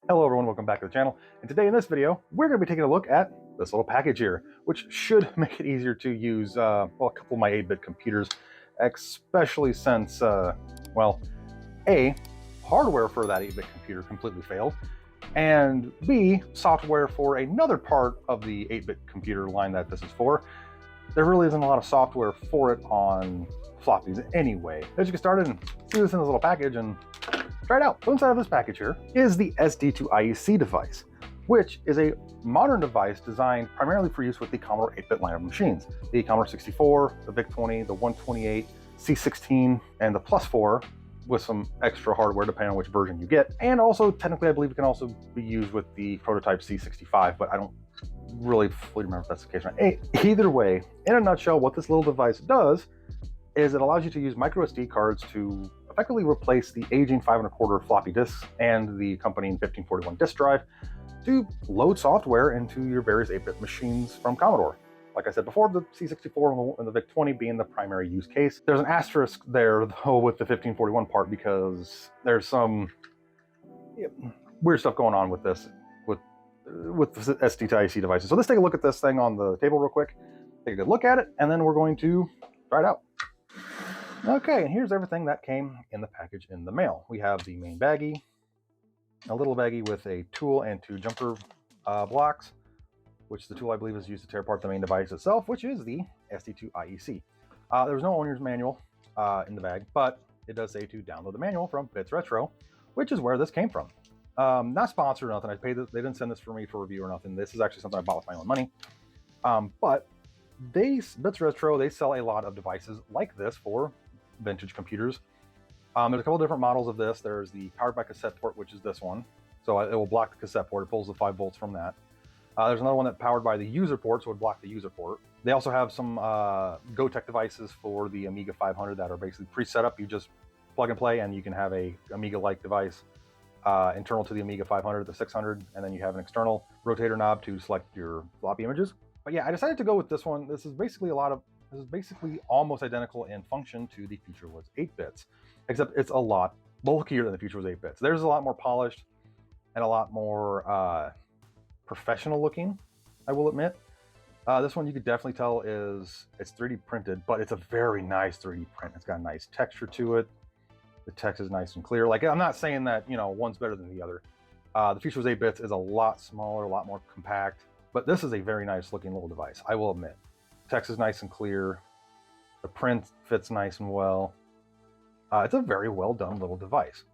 Hello everyone, welcome back to the channel, and today in this video we're going to be taking a look at this little package here, which should make it easier to use well, a couple of my 8-bit computers, especially since, well, A, hardware for that 8-bit computer completely failed, and B, software for another part of the 8-bit computer line that this is for. There really isn't a lot of software for it on floppies anyway. Let's get started and do this in this little package and try it out. So inside of this package here is the SD2IEC device, which is a modern device designed primarily for use with the Commodore 8-bit line of machines. The Commodore 64, the VIC-20, the 128, C16, and the Plus4 with some extra hardware depending on which version you get. And also, technically, I believe it can also be used with the prototype C65, but I don't really fully remember if that's the case. Right? Either way, in a nutshell, what this little device does is it allows you to use micro SD cards to effectively replace the aging 5 1/4 floppy disks and the accompanying 1541 disk drive to load software into your various 8-bit machines from Commodore. Like I said before, the C64 and the VIC-20 being the primary use case. There's an asterisk there, though, with the 1541 part because there's some weird stuff going on with this, with the SD2IEC devices. So let's take a look at this thing on the table real quick, take a good look at it, and then we're going to try it out. Okay, and here's everything that came in the package in the mail. We have the main baggie, a little baggie with a tool and 2 jumper blocks, which the tool I believe is used to tear apart the main device itself, which is the SD2IEC. There's no owner's manual in the bag, but it does say to download the manual from Bits Retro, which is where this came from. Not sponsored or nothing. I paid this, they didn't send this for me for review or nothing. This is actually something I bought with my own money. But Bits Retro, they sell a lot of devices like this for vintage computers. There's a couple different models of this. There's the powered by cassette port, which is this one. So it will block the cassette port. It pulls the 5 volts from that. There's another one that powered by the user port, so it would block the user port. They also have some GoTech devices for the Amiga 500 that are basically pre-set up. You just plug and play, and you can have a Amiga-like device internal to the Amiga 500, the 600, and then you have an external rotator knob to select your floppy images. But yeah, I decided to go with this one. This is basically almost identical in function to the Future Was 8-bits, except it's a lot bulkier than the Future Was 8-bits. There's a lot more polished and a lot more professional looking, I will admit. This one you could definitely tell it's 3D printed, but it's a very nice 3D print. It's got a nice texture to it. The text is nice and clear. Like, I'm not saying that, you know, one's better than the other. The Future Was 8-bits is a lot smaller, a lot more compact, but this is a very nice looking little device, I will admit. Text is nice and clear. The print fits nice and well. It's a very well done little device.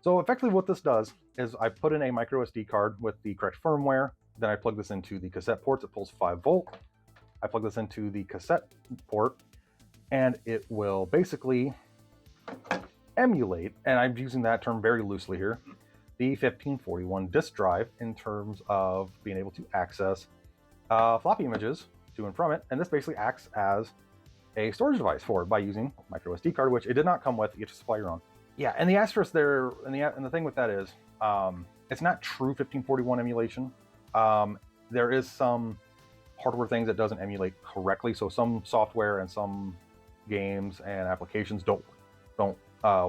So effectively what this does is I put in a micro SD card with the correct firmware. Then I plug this into the cassette ports. It pulls 5 volt. I plug this into the cassette port, and it will basically emulate, and I'm using that term very loosely here, the 1541 disk drive in terms of being able to access floppy images to and from it, and this basically acts as a storage device for it by using micro SD card, which it did not come with. You get to supply your own. Yeah, and the asterisk there, and the thing with that is, it's not true 1541 emulation. There is some hardware things that doesn't emulate correctly, so some software and some games and applications don't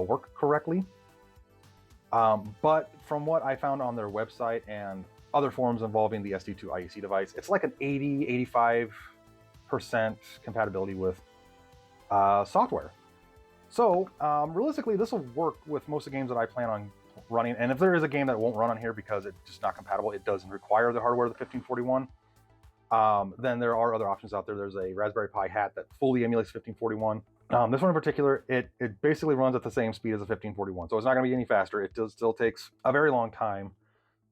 work correctly. But from what I found on their website and other forums involving the SD2IEC device, it's like an 80–85% compatibility with software. So realistically, this will work with most of the games that I plan on running. And if there is a game that won't run on here because it's just not compatible, it doesn't require the hardware of the 1541, then there are other options out there. There's a Raspberry Pi hat that fully emulates 1541. This one in particular, it basically runs at the same speed as a 1541, so it's not going to be any faster. It still takes a very long time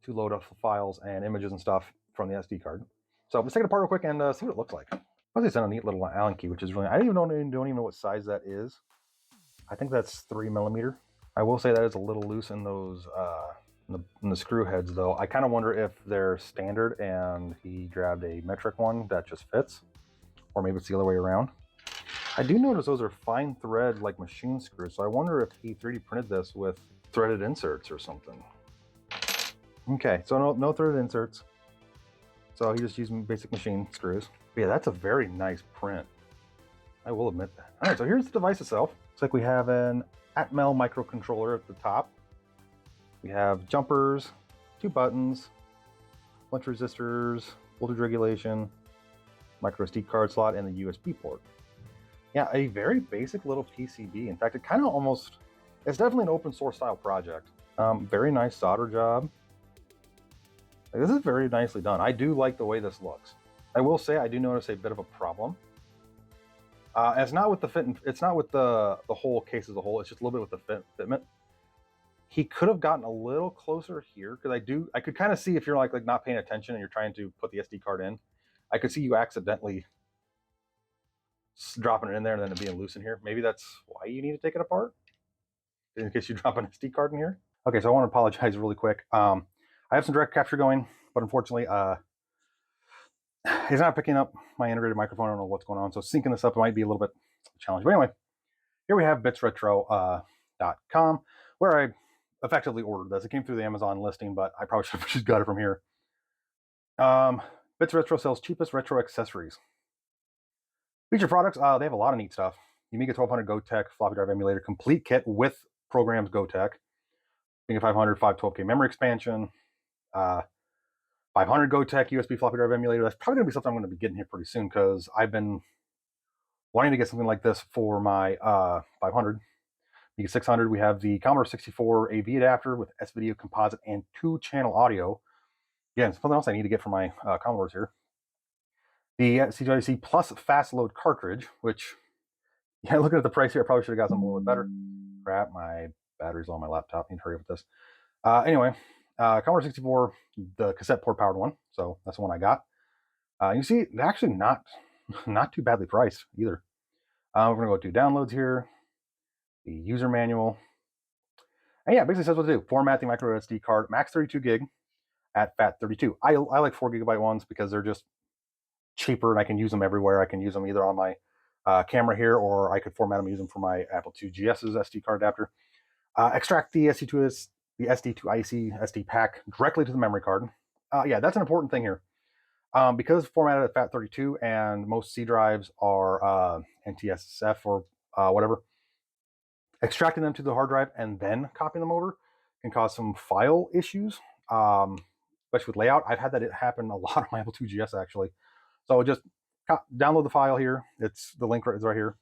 to load up files and images and stuff from the SD card. So let's take it apart real quick and see what it looks like. They sent a neat little Allen key, which is really, I don't even know what size that is. I think that's 3mm. I will say that is a little loose in those in the screw heads, though. I kind of wonder if they're standard and he grabbed a metric one that just fits, or maybe it's the other way around. I do notice those are fine thread like machine screws, so I wonder if he 3D printed this with threaded inserts or something. Okay, so no threaded inserts. So he just used basic machine screws. But yeah, that's a very nice print. I will admit that. All right, so here's the device itself. Looks like we have an Atmel microcontroller at the top. We have jumpers, 2 buttons, bunch of resistors, voltage regulation, micro SD card slot, and the USB port. Yeah, a very basic little PCB. In fact, it kind of almost, it's definitely an open source style project. Very nice solder job. This is very nicely done. I do like the way this looks. I will say I do notice a bit of a problem. And it's not with the fit. It's not with the whole case as a whole. It's just a little bit with the fitment. He could have gotten a little closer here because I could kind of see if you're like not paying attention and you're trying to put the SD card in. I could see you accidentally dropping it in there and then it being loose in here. Maybe that's why you need to take it apart in case you drop an SD card in here. Okay, so I want to apologize really quick. I have some direct capture going, but unfortunately, he's not picking up my integrated microphone. I don't know what's going on, so syncing this up might be a little bit challenging. But anyway, here we have bitsretro.com, where I effectively ordered this. It came through the Amazon listing, but I probably should have just got it from here. Bits Retro sells cheapest retro accessories. Feature products, they have a lot of neat stuff. Amiga 1200 GoTech floppy drive emulator complete kit with programs GoTech. Amiga 500 512K memory expansion. 500 GoTech USB floppy drive emulator. That's probably going to be something I'm going to be getting here pretty soon because I've been wanting to get something like this for my 500. Amiga 600, we have the Commodore 64 AV adapter with S-Video composite and 2-channel audio. Again, something else I need to get for my Commodores here. The SD2IEC Plus Fast Load cartridge, which, yeah, looking at the price here, I probably should have got something a little bit better. Crap, my battery's on my laptop. Need to hurry up with this. Anyway, Commodore 64, the cassette port powered one. So that's the one I got. You see, they're actually not too badly priced either. We're going to go to downloads here, the user manual. And yeah, basically says what to do. Format the micro SD card, max 32 gig at FAT32. I like 4 gigabyte ones because they're just cheaper and I can use them everywhere. I can use them either on my camera here, or I could format them and use them for my Apple II GS's SD card adapter. Extract the SD2IEC SD pack directly to the memory card. Yeah, that's an important thing here. Because it's formatted at FAT32 and most C drives are NTSF or whatever, extracting them to the hard drive and then copying them over can cause some file issues, especially with layout. I've had that happen a lot on my Apple II GS actually. So just download the file here. It's the link is right here.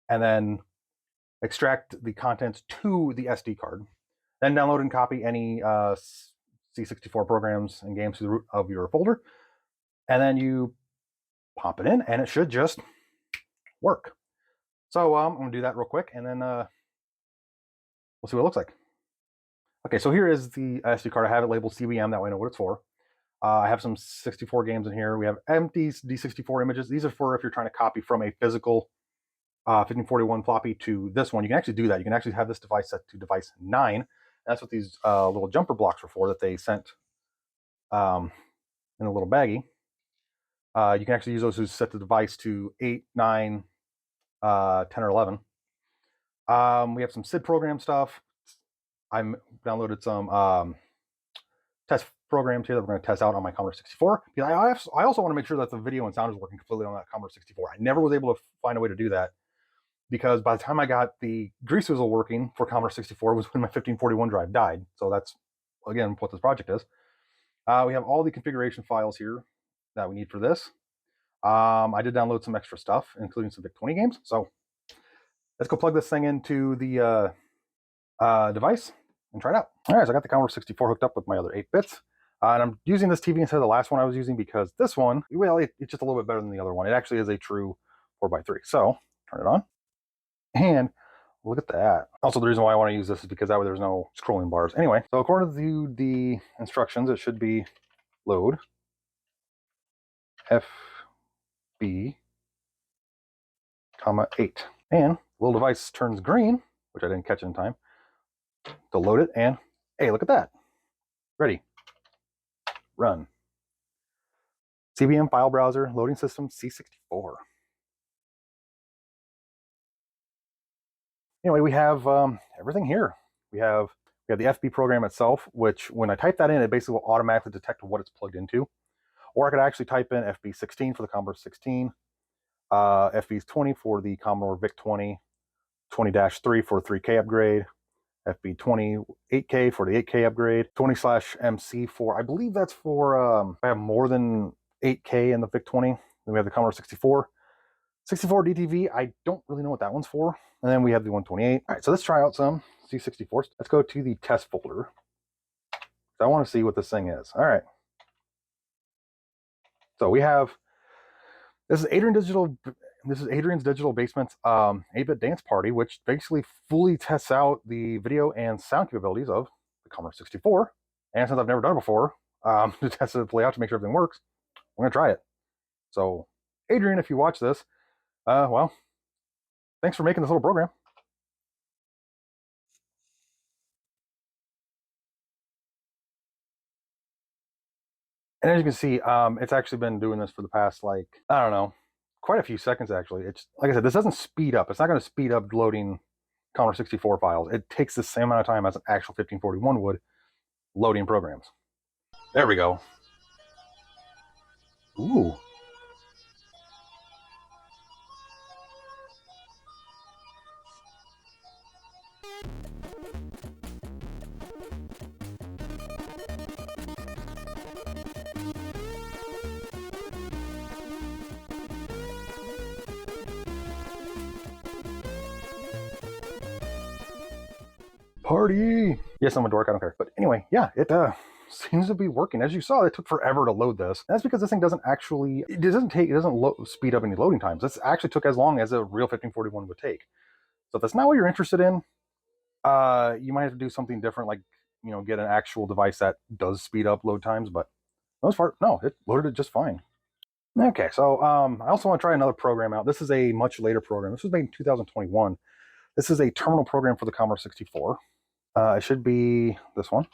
And then extract the contents to the SD card. Then download and copy any C64 programs and games to the root of your folder. And then you pop it in and it should just work. So I'm going to do that real quick and then we'll see what it looks like. Okay, so here is the SD card. I have it labeled CBM, that way I know what it's for. I have some 64 games in here. We have empty D64 images. These are for if you're trying to copy from a physical 1541 floppy to this one. You can actually do that. You can actually have this device set to device 9. That's what these little jumper blocks were for that they sent in a little baggie. You can actually use those to set the device to 8, 9, 10, or 11. We have some SID program stuff. I downloaded some test programs here that we're going to test out on my Commodore 64. Because I also want to make sure that the video and sound is working completely on that Commodore 64. I never was able to find a way to do that because by the time I got the grease whistle working for Commodore 64 was when my 1541 drive died. So that's, again, what this project is. We have all the configuration files here that we need for this. I did download some extra stuff, including some VIC-20 games. So let's go plug this thing into the device and try it out. All right, so I got the Commodore 64 hooked up with my other 8 bits. And I'm using this TV instead of the last one I was using because this one, well, it's just a little bit better than the other one. It actually is a true 4x3. So turn it on. And look at that. Also, the reason why I want to use this is because that way there's no scrolling bars. Anyway, so according to the instructions, it should be load FB, 8. And the little device turns green, which I didn't catch in time, to load it. And hey, look at that. Ready. Run. CBM file browser, loading system C64. Anyway, we have everything here. We have the FB program itself, which when I type that in, it basically will automatically detect what it's plugged into. Or I could actually type in FB16 for the Commodore 16, FB20 for the Commodore VIC-20, 20-3 for 3K upgrade, FB20 8K for the 8K upgrade, 20/MC for, I believe that's for, I have more than 8K in the VIC-20. Then we have the Commodore 64. 64 DTV, I don't really know what that one's for. And then we have the 128. All right, so let's try out some C64s. Let's go to the test folder. I want to see what this thing is. All right. So we have, this is Adrian's Digital Basement's 8-bit dance party, which basically fully tests out the video and sound capabilities of the Commodore 64. And since I've never done it before, to test it, play out to make sure everything works, we're gonna try it. So, Adrian, if you watch this, well, thanks for making this little program. And as you can see, it's actually been doing this for the past, like, I don't know, quite a few seconds, actually. It's, like I said, this doesn't speed up. It's not going to speed up loading Commodore 64 files. It takes the same amount of time as an actual 1541 would loading programs. There we go. Ooh. Party! Yes, I'm a dork, I don't care. But anyway, yeah, it seems to be working. As you saw, it took forever to load this. And that's because this thing doesn't actually, it doesn't speed up any loading times. This actually took as long as a real 1541 would take. So if that's not what you're interested in, you might have to do something different, like, you know, get an actual device that does speed up load times, but for the most part, no, it loaded it just fine. Okay, so I also want to try another program out. This is a much later program. This was made in 2021. This is a terminal program for the Commodore 64. It should be this one.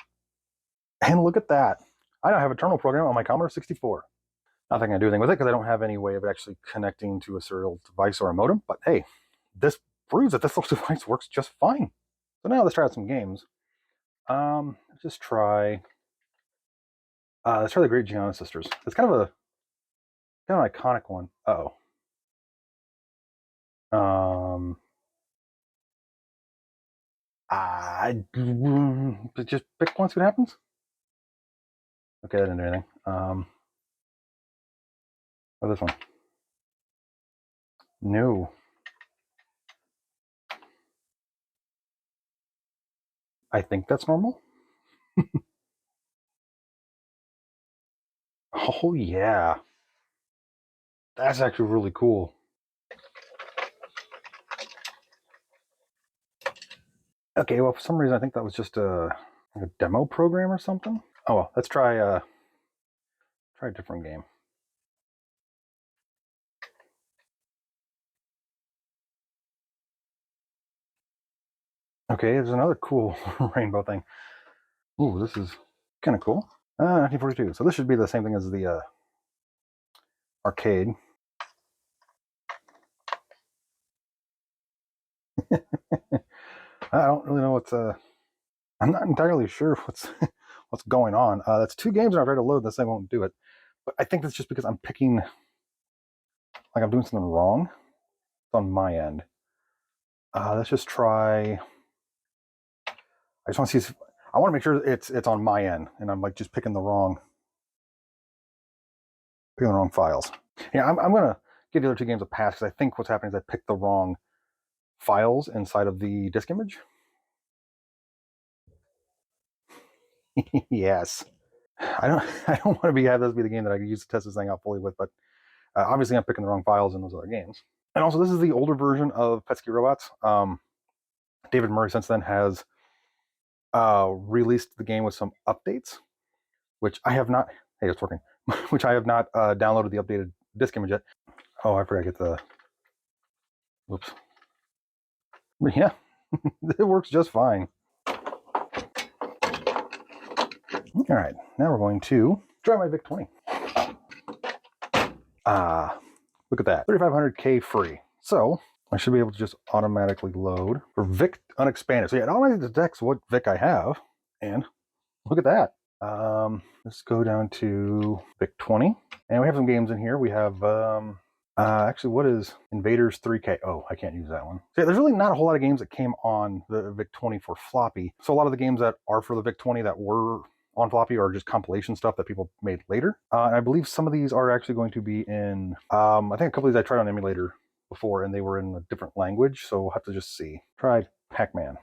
And look at that. I now have a terminal program on my Commodore 64. Not that I can do anything with it because I don't have any way of actually connecting to a serial device or a modem. But hey, this proves that this little device works just fine. So now let's try out some games. Let's just try. Let's try the Great Gianna Sisters. It's kind of an iconic one. Uh-oh. Just pick one, see what happens. Okay, that didn't do anything. Oh, this one. No. I think that's normal. Oh, yeah. That's actually really cool. Okay, well, for some reason, I think that was just a demo program or something. Oh, well, let's try a different game. Okay, there's another cool rainbow thing. Ooh, this is kind of cool. 1942. So this should be the same thing as the arcade. I don't really know what's I'm not entirely sure what's what's going on. That's two games and I've tried to load this, I won't do it. But I think that's just because I'm picking, like I'm doing something wrong on my end. Let's just try. I just want to see. I want to make sure it's on my end, and I'm like just picking the wrong files. Yeah, I'm gonna give the other two games a pass because I think what's happening is I picked the wrong files inside of the disk image. Yes. I don't want to have this be the game that I use to test this thing out fully with, but obviously I'm picking the wrong files in those other games. And also, this is the older version of Pesky Robots. David Murray since then has released the game with some updates, which I have not. Hey, it's working. Which I have not downloaded the updated disk image yet. Oh, I forgot to get the. Oops. But yeah, it works just fine. All right, now we're going to try my VIC-20. Look at that, 3500K free. So I should be able to just automatically load for VIC unexpanded. So yeah, it automatically detects what VIC I have, and look at that. Let's go down to VIC-20, and we have some games in here. We have actually, what is Invaders 3K? Oh, I can't use that one. So yeah, there's really not a whole lot of games that came on the VIC-20 for floppy. So a lot of the games that are for the VIC-20 that were on floppy are just compilation stuff that people made later. And I believe some of these are actually going to be in, I think a couple of these I tried on emulator before and they were in a different language. So we'll have to just see. Try Pac-Man.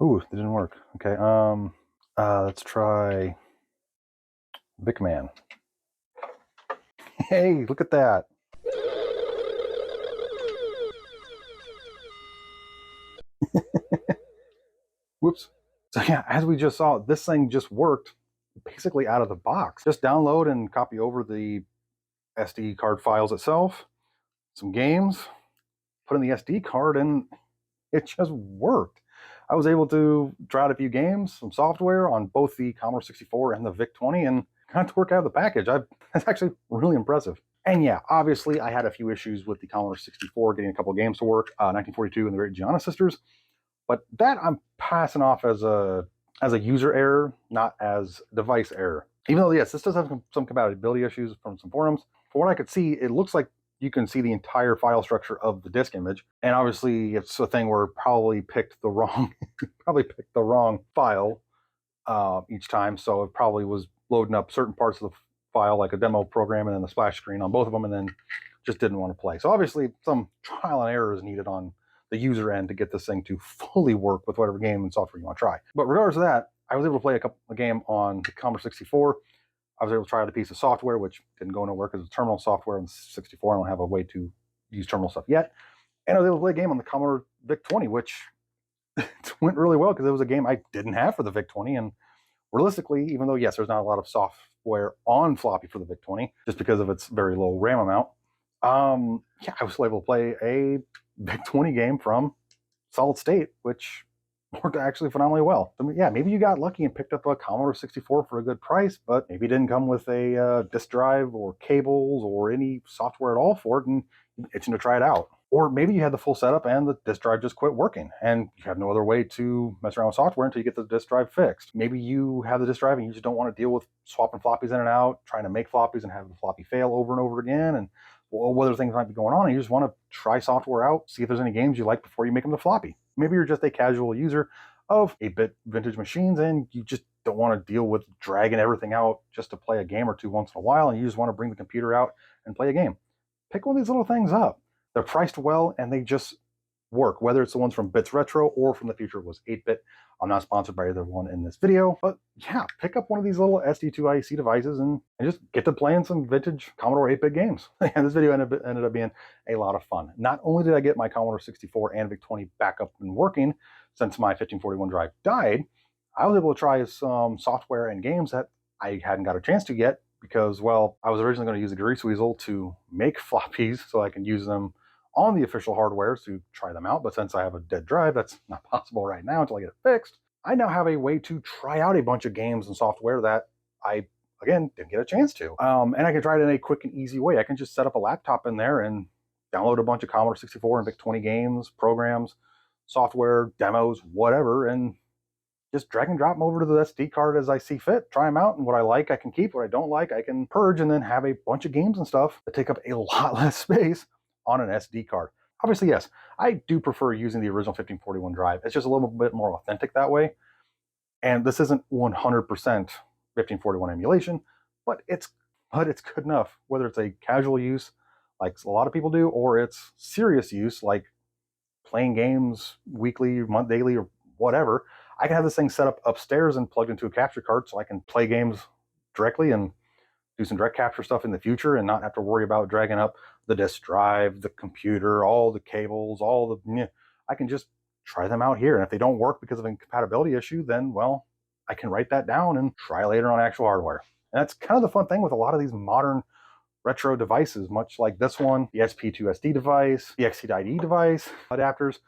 Ooh, it didn't work. Okay, let's try Vic-Man. Hey, look at that. Whoops. So yeah, as we just saw, this thing just worked basically out of the box. Just download and copy over the SD card files itself, some games, put in the SD card, and it just worked. I was able to try out a few games, some software on both the Commodore 64 and the VIC-20, and got to work out of the package. That's actually really impressive. And yeah, obviously I had a few issues with the Commodore 64 getting a couple of games to work, 1942 and the Great Gianna Sisters, but that I'm passing off as a user error, not as device error. Even though, yes, this does have some compatibility issues from some forums. From what I could see, it looks like you can see the entire file structure of the disk image. And obviously it's a thing where probably picked the wrong file each time. So it probably was loading up certain parts of the file, like a demo program and then the splash screen on both of them, and then just didn't want to play. So obviously some trial and error is needed on the user end to get this thing to fully work with whatever game and software you want to try. But regardless of that, I was able to play a game on the Commodore 64. I was able to try out a piece of software, which didn't go nowhere because it's terminal software on 64. I don't have a way to use terminal stuff yet. And I was able to play a game on the Commodore VIC-20, which went really well because it was a game I didn't have for the VIC-20. And realistically, even though, yes, there's not a lot of software on floppy for the VIC-20, just because of its very low RAM amount, yeah, I was able to play a VIC-20 game from solid state, which worked actually phenomenally well. I mean, yeah, maybe you got lucky and picked up a Commodore 64 for a good price, but maybe it didn't come with a disk drive or cables or any software at all for it, and you're itching to try it out. Or maybe you had the full setup and the disk drive just quit working, and you have no other way to mess around with software until you get the disk drive fixed. Maybe you have the disk drive and you just don't want to deal with swapping floppies in and out, trying to make floppies and have the floppy fail over and over again, and what other things might be going on, and you just want to try software out, see if there's any games you like before you make them to floppy. Maybe you're just a casual user of 8-bit vintage machines and you just don't want to deal with dragging everything out just to play a game or two once in a while, and you just want to bring the computer out and play a game. Pick one of these little things up. They're priced well and they just work, whether it's the ones from Bits Retro or from the future was 8-bit. I'm not sponsored by either one in this video, but yeah, pick up one of these little SD2IEC devices and just get to playing some vintage Commodore 8-bit games. And this video ended up being a lot of fun. Not only did I get my Commodore 64 and VIC-20 back up and working since my 1541 drive died, I was able to try some software and games that I hadn't got a chance to yet because, well, I was originally going to use a grease weasel to make floppies so I can use them on the official hardware to try them out, but since I have a dead drive, that's not possible right now until I get it fixed. I now have a way to try out a bunch of games and software that I, again, didn't get a chance to. And I can try it in a quick and easy way. I can just set up a laptop in there and download a bunch of Commodore 64 and VIC-20 games, programs, software, demos, whatever, and just drag and drop them over to the SD card as I see fit, try them out, and what I like I can keep, what I don't like I can purge, and then have a bunch of games and stuff that take up a lot less space on an SD card. Obviously, yes, I do prefer using the original 1541 drive. It's just a little bit more authentic that way. And this isn't 100% 1541 emulation, but it's good enough, whether it's a casual use, like a lot of people do, or it's serious use, like playing games weekly, daily, or whatever. I can have this thing set up upstairs and plugged into a capture card so I can play games directly and do some direct capture stuff in the future and not have to worry about dragging up the disk drive, the computer, all the cables, I can just try them out here. And if they don't work because of a compatibility issue, then, well, I can write that down and try later on actual hardware. And that's kind of the fun thing with a lot of these modern retro devices, much like this one, the SP2SD device, the XT-IDE device, adapters,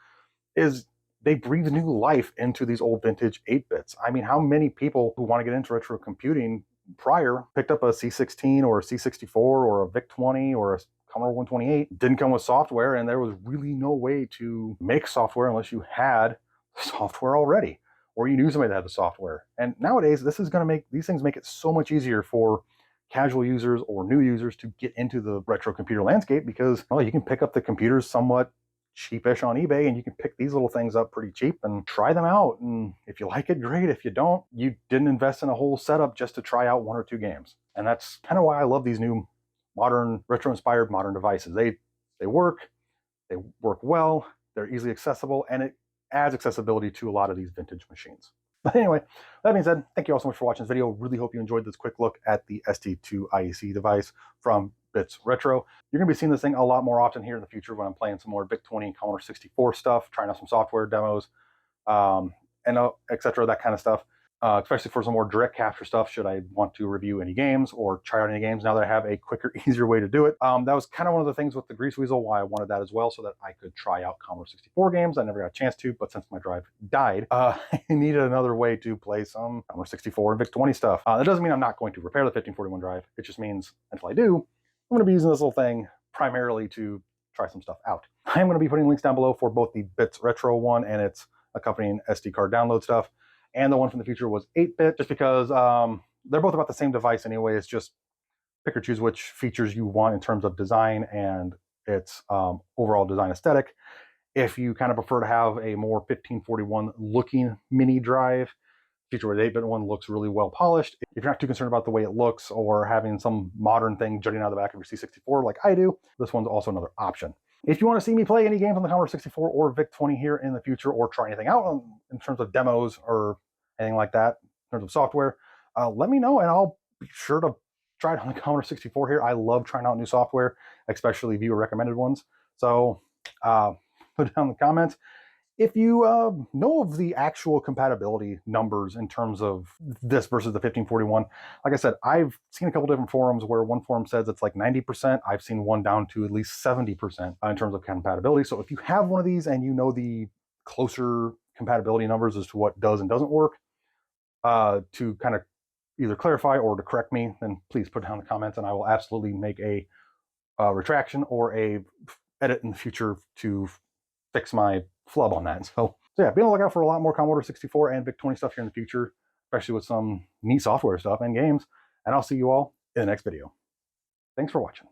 is they breathe new life into these old vintage 8-bits. I mean, how many people who want to get into retro computing prior picked up a C16 or a C64 or a VIC-20 or a Commodore 128, didn't come with software, and there was really no way to make software unless you had software already, or you knew somebody that had the software. And nowadays, this is going to make these things make it so much easier for casual users or new users to get into the retro computer landscape, because, well, you can pick up the computers somewhat cheapish on eBay, and you can pick these little things up pretty cheap and try them out. And if you like it, great. If you don't, you didn't invest in a whole setup just to try out 1 or 2 games. And that's kind of why I love these new modern, retro-inspired modern devices. They work well, they're easily accessible, and it adds accessibility to a lot of these vintage machines. But anyway, that being said, thank you all so much for watching this video. Really hope you enjoyed this quick look at the SD2IEC device from Bits Retro. You're going to be seeing this thing a lot more often here in the future when I'm playing some more VIC-20 and Commodore 64 stuff, trying out some software demos, and etc., that kind of stuff. Especially for some more direct capture stuff, should I want to review any games or try out any games now that I have a quicker, easier way to do it. That was kind of one of the things with the Grease Weasel, why I wanted that as well, so that I could try out Commodore 64 games. I never got a chance to, but since my drive died, I needed another way to play some Commodore 64 and VIC-20 stuff. That doesn't mean I'm not going to repair the 1541 drive. It just means until I do, I'm going to be using this little thing primarily to try some stuff out. I'm going to be putting links down below for both the Bits Retro one and its accompanying SD card download stuff, and the one from the future was 8-bit, just because they're both about the same device anyway. It's just pick or choose which features you want in terms of design and its overall design aesthetic. If you kind of prefer to have a more 1541 looking mini drive, feature where the 8-bit one looks really well polished. If you're not too concerned about the way it looks or having some modern thing jutting out of the back of your C64 like I do, this one's also another option. If you want to see me play any games on the Commodore 64 or VIC-20 here in the future, or try anything out in terms of demos or anything like that, in terms of software, let me know, and I'll be sure to try it on the Commodore 64 here. I love trying out new software, especially viewer recommended ones. So put down in the comments if you know of the actual compatibility numbers in terms of this versus the 1541. Like I said, I've seen a couple different forums where one forum says it's like 90%. I've seen one down to at least 70% in terms of compatibility. So if you have one of these and you know the closer compatibility numbers as to what does and doesn't work, to kind of either clarify or to correct me, then please put down in the comments, and I will absolutely make a retraction or a edit in the future to fix my flub on that. So yeah, be on the lookout for a lot more Commodore 64 and VIC-20 stuff here in the future, especially with some neat software stuff and games. And I'll see you all in the next video. Thanks for watching.